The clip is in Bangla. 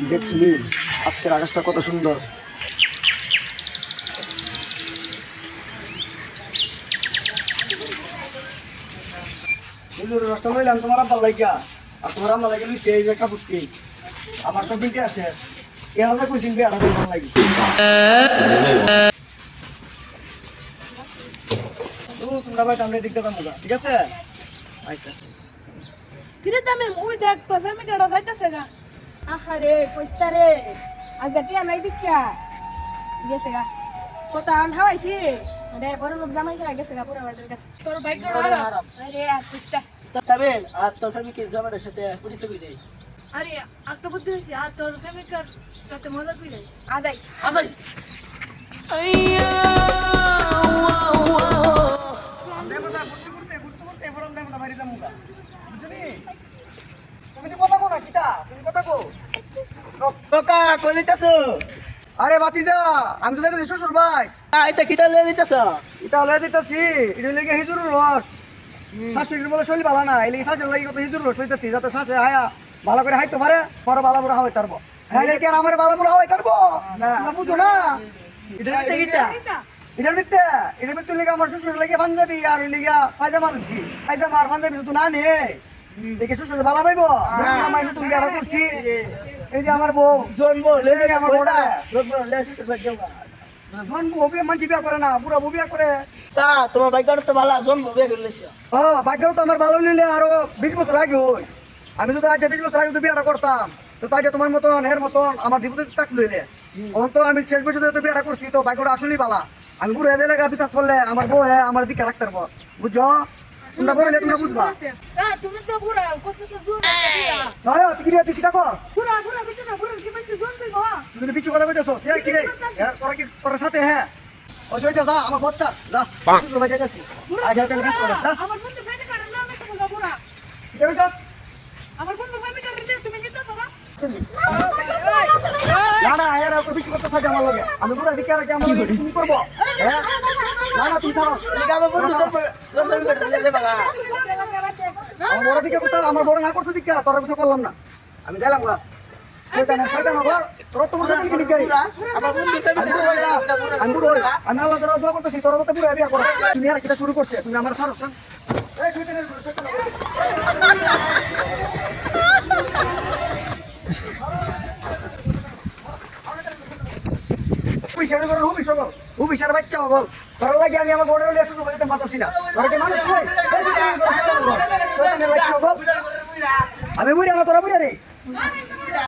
দেখছিলি আজকের আকাশটা কত সুন্দর। রসটা লইলাম তোমার আব্বার লাগিয়া, আর তোমার আম্মা লাগে লইছে এই যে কাপড়টি। আমার সব দিনকে আসে এরা যে কইছেন বিয়াটা করবার লাগি। তোমরা ভাই আমরা দেখতে পাবো, ঠিক আছে? আচ্ছা কিরে তুমি মুই দেখ তো ফ্যামিলিটা যাইতাছে গা। আহারে কইস্তা রে আগে টিয়া নাই দিছা গেছে গা কত আন হাওয়াইছি রে বড় লোক জামাই গা গেছে গা পুরো বাইরের কাছে তোর বাইক হারাম আরে কইস্তা তবে আর তোর ফ্যামিলির জামাইয়ের সাথে পরিচয় করে দেই। আরে একটা বুদ্ধি হইছে আর তোর ফ্যামিলির সাথে মজা কইলে আদাই আদাই আরে বাতিজা, আমি তো যাইতেছি শ্বশুর ভাই। এটা কিটা লয়ে দিতেছ? এটা লয়ে দিতেছি, এটা লেগে হিজুরের রস। শাশুড়ির বলে শরীর ভালো না, এই শাশুড়ি লাগি কত হিজুর রস লইতেছি যাতে শাশুড়ি হায়া ভালো করে হাইতে পারে, পরে ভালো বুড়া হাওয়াই তারবো। নাইলে কি আর আমার ভালো বুড়া হাওয়াই তারবো? না বুঝো না? এটা নিতে কিটা? এটার ভিতরে লেগে আমার শ্বশুর লেগে পাঞ্জাবি আর ওই লেগে পায়জামা লইছি। পায়জামা আর পাঞ্জাবি তো না নে দেখে শ্বশুর ভালো পাইবো। মাইনে তুমি বিয়াটা করছি, এই যে আমার বউ জন্ম লেগে আমার বউটা জন্ম লেসে সব যাওয়া। মানছি বিয়া করে না, বুড়া বউ বিয়া করে। তা তোমার বাইকটা তো ভালো জন্ম বিয়ে করে লেছে। ভাগ্যও তো আমার ভালো নিলে আরো 20 বছর আগে হই। আমি যদি আজ 20 বছর আগে তো বিয়াটা করতাম তো তাই তোমার মতন এর মতন আমার জীবনে তাক লইলে তখন তো আমি শেষ বছর তো বিয়াটা করছি, তো ভাগ্যটা আসলেই ভালা। আমি পুরো এদের এলাকা বিচার করলে আমার বউ আমার দিকে রাখতে পারবো, বুঝছো? তোমরা বললে তোমরা বুঝবা। তুমি তো পুরা কষ্ট তো জোর তুই কি থাকো পুরা পুরা কিছু না পুরা কি পাইছে জোর দিই বাবা তুমি পিছু কথা কইতেছো কি রে? তোরা কি তোর সাথে? হ্যাঁ ও সইটা যা আমার বচ্চা যা শ্বশুর ভাই যাইতাছি। আজ আর কেন করে যা আমার বন্ধু ফ্রেন্ড কার্ড না আমি তো পুরা কেন যা আমার বন্ধু ফ্যামিলি কার্ড দিতে তুমি নিতে পারবা না না এর উপর বেশি কথা থাকে আমার লাগে। আমি পুরো দিকে আর কি আমার তুমি করবো? হ্যাঁ না না তুমি ছাড়ো। এটা আমার বন্ধু জন্ম বিয়ে করে লেছে বাবা। আমার বড় দিকে কথা, আমার বড় না করতে দিকে তোর কিছু করলাম না, আমি গেলাম গা। শয়তান আবার তোর তো মনে কি দিকে আমার বন্ধু ফ্যামিলি আমি বুড়ো হই, আমি আল্লাহ তাআলা দোয়া করতেছি তোর তো পুরো বিয়া করো। তুমি আর কিটা শুরু করছে, তুমি আমার ছাড়ছ না। এই শয়তানের হুবিসার বাচ্চা বল তোর লাগে আমি আমার বড় হলে শ্বশুর বাড়িতে মাতাছি না। তোরা কি মানুষ নয়? আমি বুড়ি না, তোরা বুড়ি রে।